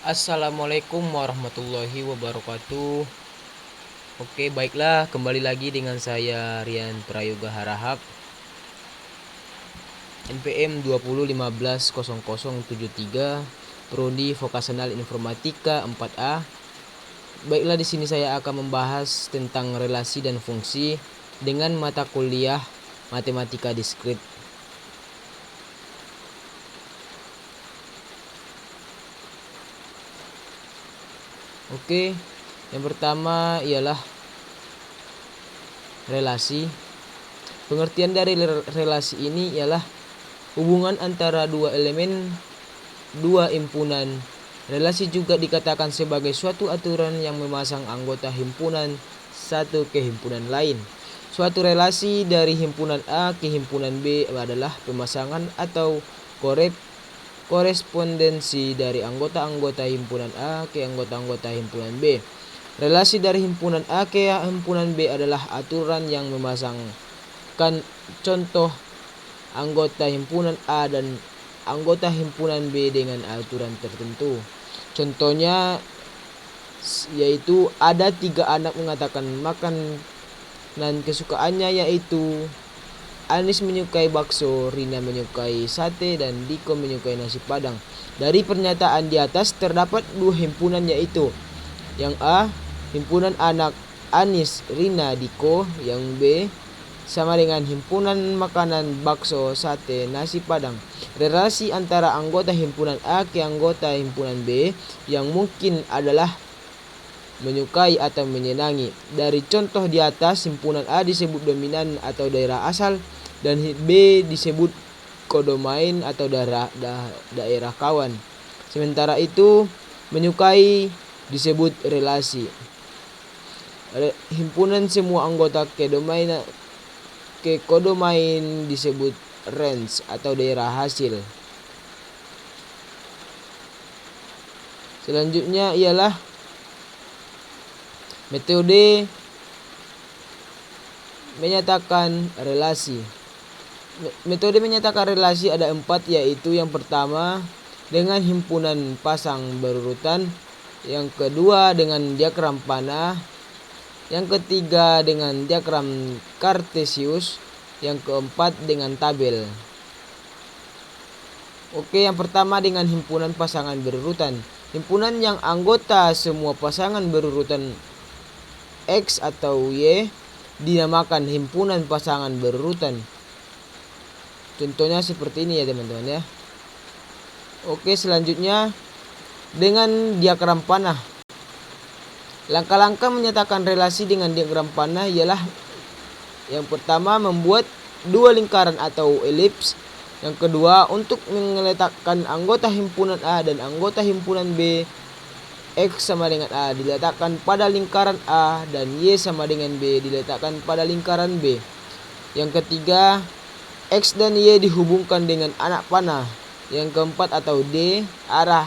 Assalamualaikum warahmatullahi wabarakatuh. Oke, baiklah, kembali lagi dengan saya Rian Prayoga Harahap, NPM 20150073, Prodi Vokasional Informatika 4A. Baiklah, di sini saya akan membahas tentang relasi dan fungsi dengan mata kuliah Matematika Diskrit. Oke, yang pertama ialah relasi. Pengertian dari relasi ini ialah hubungan antara dua elemen, dua himpunan. Relasi juga dikatakan sebagai suatu aturan yang memasang anggota himpunan satu ke himpunan lain. Suatu relasi dari himpunan A ke himpunan B adalah pemasangan atau korespondensi dari anggota-anggota himpunan A ke anggota-anggota himpunan B. Relasi dari himpunan A ke himpunan B adalah aturan yang memasangkan contoh anggota himpunan A dan anggota himpunan B dengan aturan tertentu. Contohnya yaitu ada 3 anak mengatakan makanan kesukaannya, yaitu Anis menyukai bakso, Rina menyukai sate, dan Diko menyukai nasi padang. Dari pernyataan di atas terdapat 2 himpunan, yaitu yang A, himpunan anak Anis, Rina, Diko. Yang B sama dengan himpunan makanan bakso, sate, nasi padang. Relasi antara anggota himpunan A ke anggota himpunan B yang mungkin adalah menyukai atau menyenangi. Dari contoh di atas, himpunan A disebut dominan atau daerah asal, dan B disebut kodomain atau daerah kawan. Sementara itu, menyukai disebut relasi. Himpunan semua anggota ke kodomain disebut range atau daerah hasil. Selanjutnya ialah metode menyatakan relasi. Metode menyatakan relasi ada 4, yaitu yang pertama dengan himpunan pasang berurutan, yang kedua dengan diagram panah, yang ketiga dengan diagram kartesius, yang keempat dengan tabel. Oke, yang pertama dengan himpunan pasangan berurutan. Himpunan yang anggota semua pasangan berurutan X atau Y dinamakan himpunan pasangan berurutan. Contohnya seperti ini ya teman-teman ya. Oke, selanjutnya dengan diagram panah. Langkah-langkah menyatakan relasi dengan diagram panah ialah yang pertama membuat 2 lingkaran atau elips. Yang kedua, untuk meletakkan anggota himpunan A dan anggota himpunan B, X sama dengan A diletakkan pada lingkaran A dan Y sama dengan B diletakkan pada lingkaran B. Yang ketiga, X dan Y dihubungkan dengan anak panah. Yang keempat atau D, arah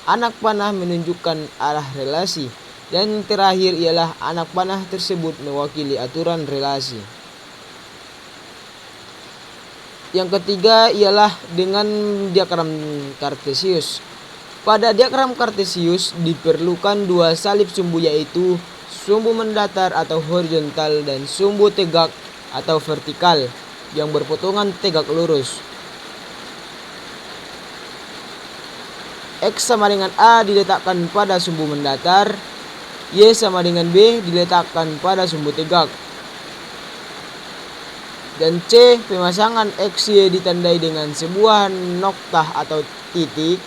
anak panah menunjukkan arah relasi. Dan yang terakhir ialah anak panah tersebut mewakili aturan relasi. Yang ketiga ialah dengan diagram kartesius. Pada diagram kartesius diperlukan 2 salib sumbu, yaitu sumbu mendatar atau horizontal dan sumbu tegak atau vertikal yang berpotongan tegak lurus. X sama dengan A diletakkan pada sumbu mendatar, Y sama dengan B diletakkan pada sumbu tegak. Dan C, pemasangan XY ditandai dengan sebuah noktah atau titik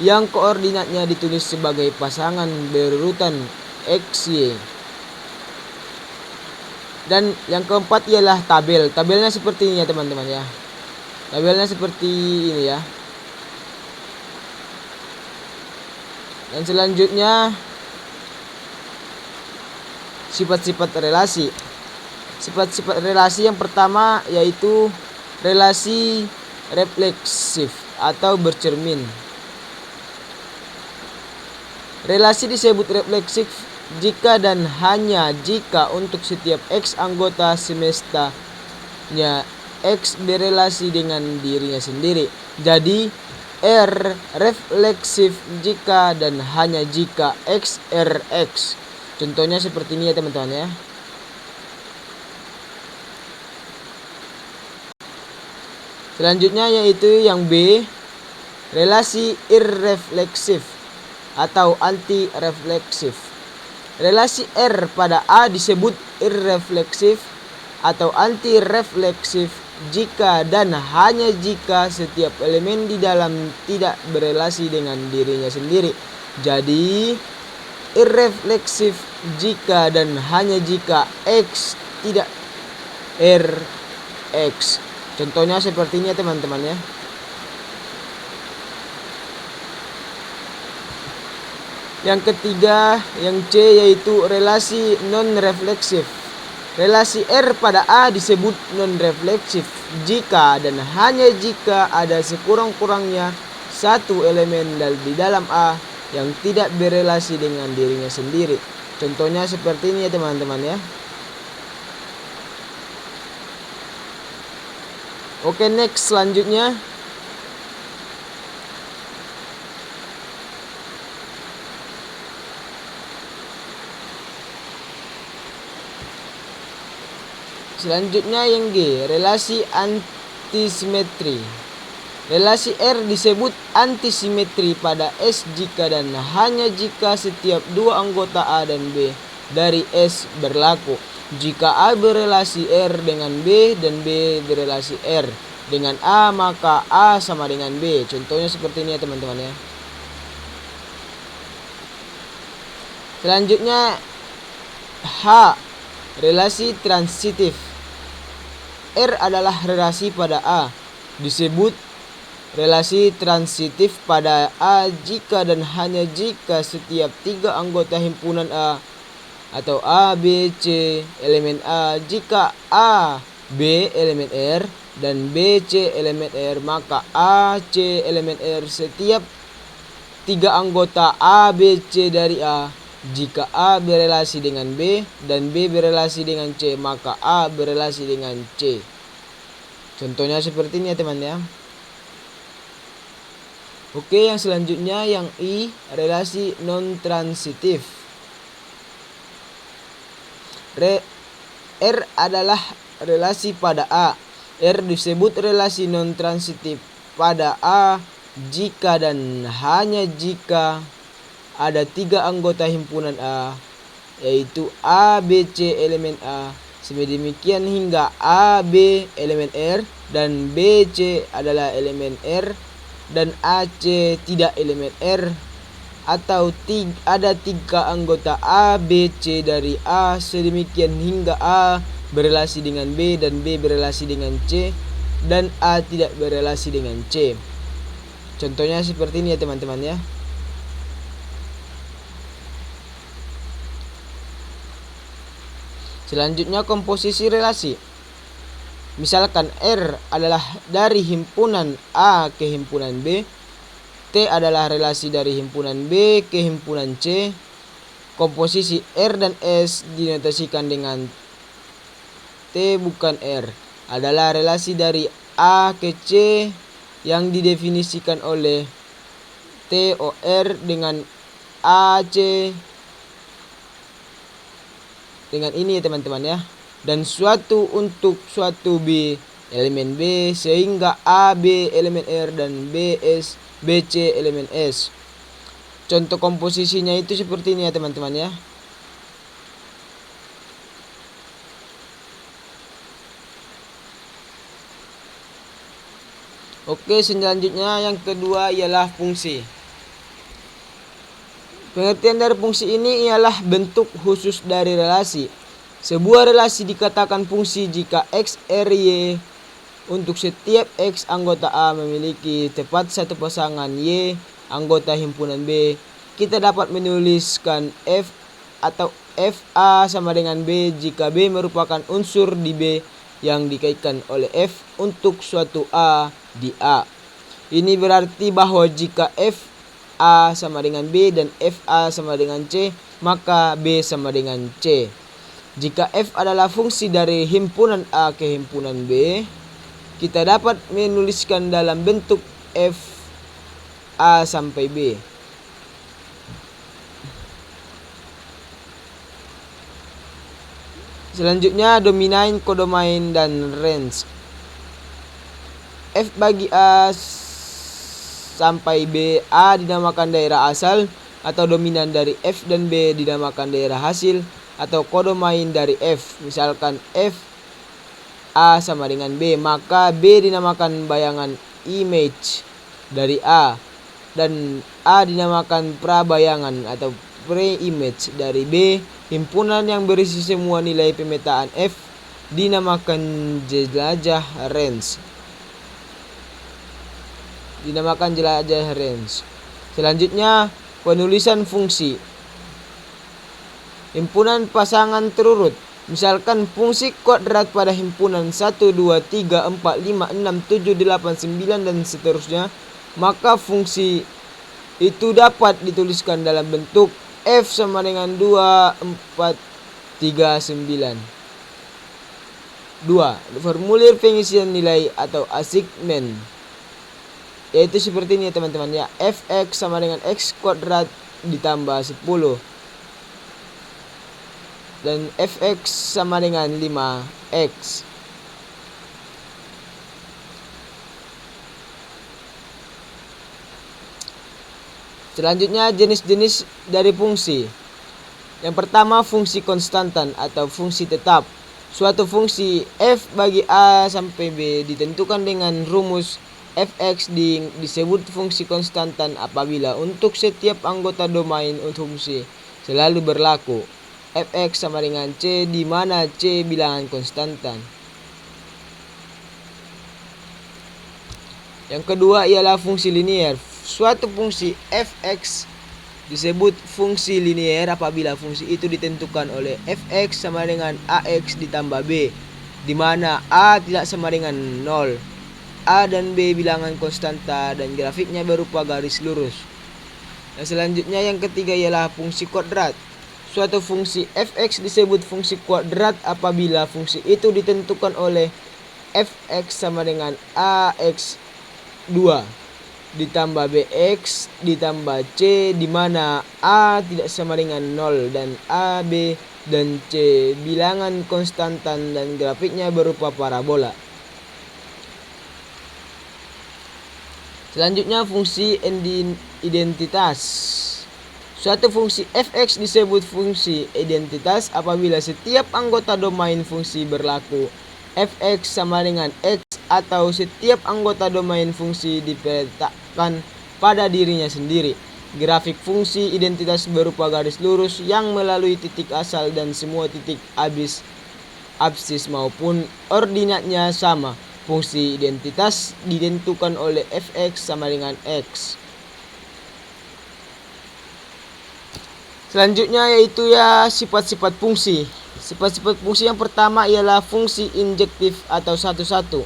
yang koordinatnya ditulis sebagai pasangan berurutan XY. Dan yang keempat ialah tabel. Tabelnya seperti ini ya teman-teman ya. Tabelnya seperti ini ya. Dan selanjutnya sifat-sifat relasi. Sifat-sifat relasi yang pertama yaitu relasi refleksif atau bercermin. Relasi disebut refleksif jika dan hanya jika untuk setiap X anggota semestanya X berelasi dengan dirinya sendiri. Jadi R refleksif jika dan hanya jika X RX. Contohnya seperti ini ya teman-teman ya. Selanjutnya yaitu yang B, relasi irrefleksif atau anti-refleksif. Relasi R pada A disebut irrefleksif atau anti-refleksif jika dan hanya jika setiap elemen di dalam tidak berelasi dengan dirinya sendiri. Jadi irrefleksif jika dan hanya jika X tidak RX. Contohnya seperti ini ya teman-teman ya. Yang ketiga, yang C, yaitu relasi non-refleksif. Relasi R pada A disebut non-refleksif jika dan hanya jika ada sekurang-kurangnya satu elemen di dalam A yang tidak berelasi dengan dirinya sendiri. Contohnya seperti ini ya teman-teman ya. Oke, next selanjutnya. Selanjutnya yang G, relasi antisimetri. Relasi R disebut antisimetri pada S jika dan hanya jika setiap dua anggota A dan B dari S berlaku. Jika A berelasi R dengan B dan B berelasi R dengan A, maka A sama dengan B. Contohnya seperti ini ya teman-teman ya. Selanjutnya H, relasi transitif. R adalah relasi pada A, disebut relasi transitif pada A jika dan hanya jika setiap tiga anggota himpunan A atau A, B, C elemen A. Jika A, B elemen R dan B, C elemen R, maka A, C elemen R setiap tiga anggota A, B, C dari A. Jika A berelasi dengan B dan B berelasi dengan C, maka A berelasi dengan C. Contohnya seperti ini ya teman ya. Oke, yang selanjutnya yang I, relasi non-transitif. R adalah relasi pada A. R disebut relasi non-transitif pada A jika dan hanya jika ada tiga anggota himpunan A, yaitu A, B, C elemen A, sedemikian hingga A, B elemen R dan B, C adalah elemen R dan A, C tidak elemen R, atau ada tiga anggota A, B, C dari A, sedemikian hingga A berelasi dengan B dan B berelasi dengan C dan A tidak berelasi dengan C. Contohnya seperti ini ya teman-teman ya. Selanjutnya komposisi relasi. Misalkan R adalah dari himpunan A ke himpunan B, T adalah relasi dari himpunan B ke himpunan C. Komposisi R dan S dinotasikan dengan T bukan R adalah relasi dari A ke C yang didefinisikan oleh TOR dengan AC dengan ini ya teman-teman ya. Dan suatu untuk suatu B elemen B sehingga AB elemen R dan BC elemen S. Contoh komposisinya itu seperti ini ya teman-teman ya. Oke, selanjutnya yang kedua ialah fungsi. Pengertian dari fungsi ini ialah bentuk khusus dari relasi. Sebuah relasi dikatakan fungsi jika X, R, Y untuk setiap X anggota A memiliki tepat satu pasangan Y anggota himpunan B. Kita dapat menuliskan F atau FA sama dengan B jika B merupakan unsur di B yang dikaitkan oleh F untuk suatu A di A. Ini berarti bahwa jika F A sama dengan B dan FA sama dengan C, maka B sama dengan C. Jika F adalah fungsi dari himpunan A ke himpunan B, kita dapat menuliskan dalam bentuk F A sampai B. Selanjutnya domain, kodomain, dan range. F bagi A sampai B, A dinamakan daerah asal atau dominan dari F dan B dinamakan daerah hasil atau kodomain dari F. Misalkan F A sama dengan B, maka B dinamakan bayangan image dari A dan A dinamakan prabayangan atau pre-image dari B. Himpunan yang berisi semua nilai pemetaan F dinamakan jelajah range. Selanjutnya penulisan fungsi. Himpunan pasangan terurut. Misalkan fungsi kuadrat pada himpunan 1, 2, 3, 4, 5, 6, 7, 8, 9 dan seterusnya, maka fungsi itu dapat dituliskan dalam bentuk F sama dengan 2, 4, 3, 9. 2. Formulir pengisian nilai atau assignment, yaitu seperti ini ya teman-teman ya. Fx sama dengan x kuadrat ditambah 10 dan fx sama dengan 5x. Selanjutnya jenis-jenis dari fungsi. Yang pertama fungsi konstantan atau fungsi tetap. Suatu fungsi f bagi a sampai b ditentukan dengan rumus fx disebut fungsi konstantan apabila untuk setiap anggota domain fungsi selalu berlaku fx sama dengan c, di mana c bilangan konstantan. Yang kedua ialah fungsi linier. Suatu fungsi fx disebut fungsi linier apabila fungsi itu ditentukan oleh fx sama dengan ax ditambah b, di mana a tidak sama dengan 0, a dan b bilangan konstanta dan grafiknya berupa garis lurus. Dan selanjutnya yang ketiga ialah fungsi kuadrat. Suatu fungsi fx disebut fungsi kuadrat apabila fungsi itu ditentukan oleh fx sama dengan ax 2 ditambah bx ditambah c, di mana a tidak sama dengan 0 dan a, b, dan c bilangan konstantan dan grafiknya berupa parabola. Selanjutnya fungsi identitas. Suatu fungsi fx disebut fungsi identitas apabila setiap anggota domain fungsi berlaku fx sama dengan x atau setiap anggota domain fungsi dipetakan pada dirinya sendiri. Grafik fungsi identitas berupa garis lurus yang melalui titik asal dan semua titik absis maupun ordinatnya sama. Fungsi identitas ditentukan oleh fx sama dengan x. Selanjutnya yaitu ya sifat-sifat fungsi. Sifat-sifat fungsi yang pertama ialah fungsi injektif atau satu-satu.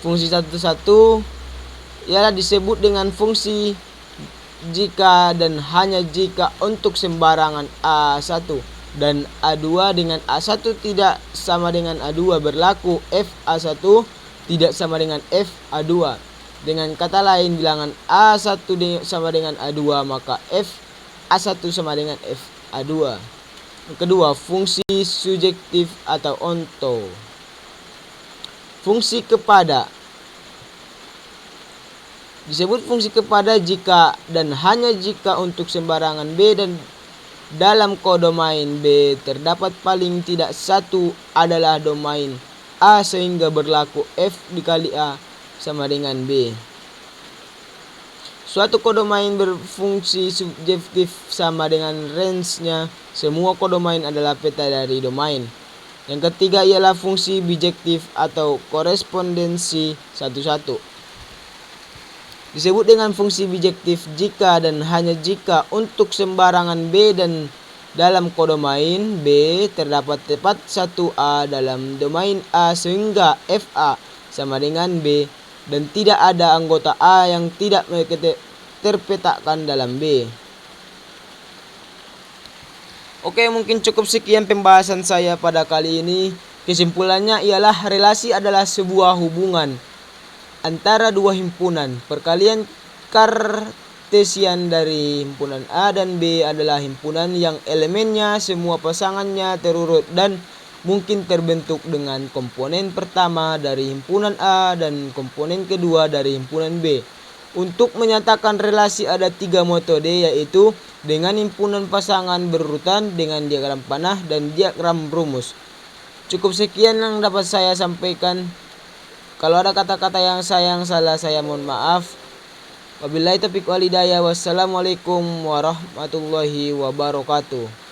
Fungsi satu-satu ialah disebut dengan fungsi jika dan hanya jika untuk sembarangan A1 dan A2 dengan A1 tidak sama dengan A2 berlaku F A1 tidak sama dengan F A2. Dengan kata lain, bilangan A1 sama dengan A2 maka F A1 sama dengan F A2. Yang kedua, fungsi subjektif atau onto. Fungsi kepada disebut fungsi kepada jika dan hanya jika untuk sembarangan B dan dalam kodomain B terdapat paling tidak satu adalah domain A sehingga berlaku F dikali A sama dengan B. Suatu kodomain berfungsi subjektif sama dengan range-nya. Semua kodomain adalah peta dari domain. Yang ketiga ialah fungsi bijektif atau korespondensi satu-satu. Disebut dengan fungsi bijektif jika dan hanya jika untuk sembarangan B dan dalam kodomain B terdapat tepat satu A dalam domain A sehingga FA sama dengan B dan tidak ada anggota A yang tidak terpetakan dalam B. Oke, mungkin cukup sekian pembahasan saya pada kali ini. Kesimpulannya ialah relasi adalah sebuah hubungan antara dua himpunan. Perkalian kartesian dari himpunan A dan B adalah himpunan yang elemennya semua pasangannya terurut dan mungkin terbentuk dengan komponen pertama dari himpunan A dan komponen kedua dari himpunan B. Untuk menyatakan relasi ada 3 metode, yaitu dengan himpunan pasangan berurutan, dengan diagram panah, dan diagram rumus. Cukup sekian yang dapat saya sampaikan. Kalau ada kata-kata yang salah, saya mohon maaf. Wabillahi taufiq wal hidayah. Wassalamualaikum warahmatullahi wabarakatuh.